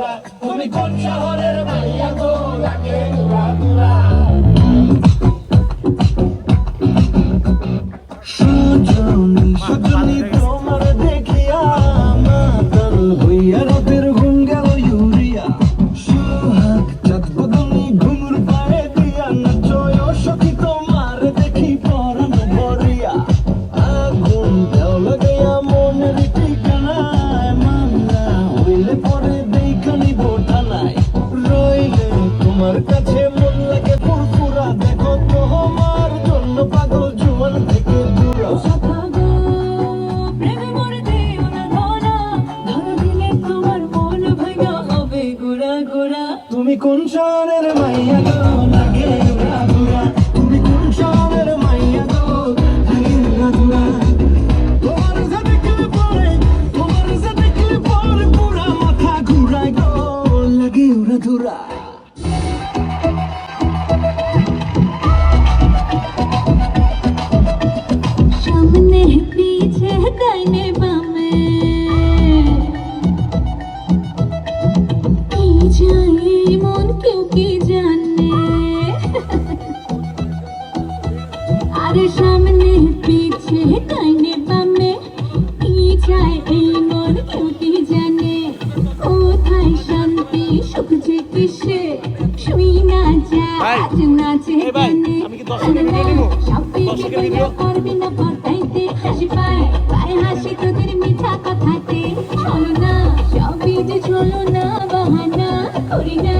ঘুরা। তুমি কোন শহরের মাইয়া গো লাগে ঘুরা ঘুরা। সজনী সজনী তোমার দেখিয়া মাতাল হইয়া রাতের ঘুম গেল ইউরিয়া। সোহাগ চাঁদ বদনী ঘুমুর পায়ে দিয়া নাচয় সখী তোমার দেখি পরাণ ভরিয়া। আগুন দেও লাগাইয়া মনের ঠিকানায় মামলা হইলে পরে দেখানি বোঠানায়। রইলে তোমার কাছে মন লাগে ফুরফুরা দেখো তোমার জন্য পাগল জুয়ান থেকে দূরা। তুমি কোন শহরের মাইয়া গো লাগে ঘুরা ঘুরা। তুমি কোন শহরের মাইয়া গো লাগে ঘুরা ঘুরা। তোমার যে দেখলে পরে পুরা মাথা ঘুরায় গো লাগে উড়া ধুরা। সামনে পিছে ডাইনে বামে কি যাই মন কেউ কি জানে। আরে সামনে পিছে ডাইনে বামে কি যায় এই মন কেউ কি জানে। কোথায় শান্তি সুখ যে কিসে শুই না যাজ নাচে গানে। পারবি না পড়াইতে হাসি পায় পায় হাসি তোদের মিঠা কথাতে। চলো না সবই যে চলো না বাহানা করি না।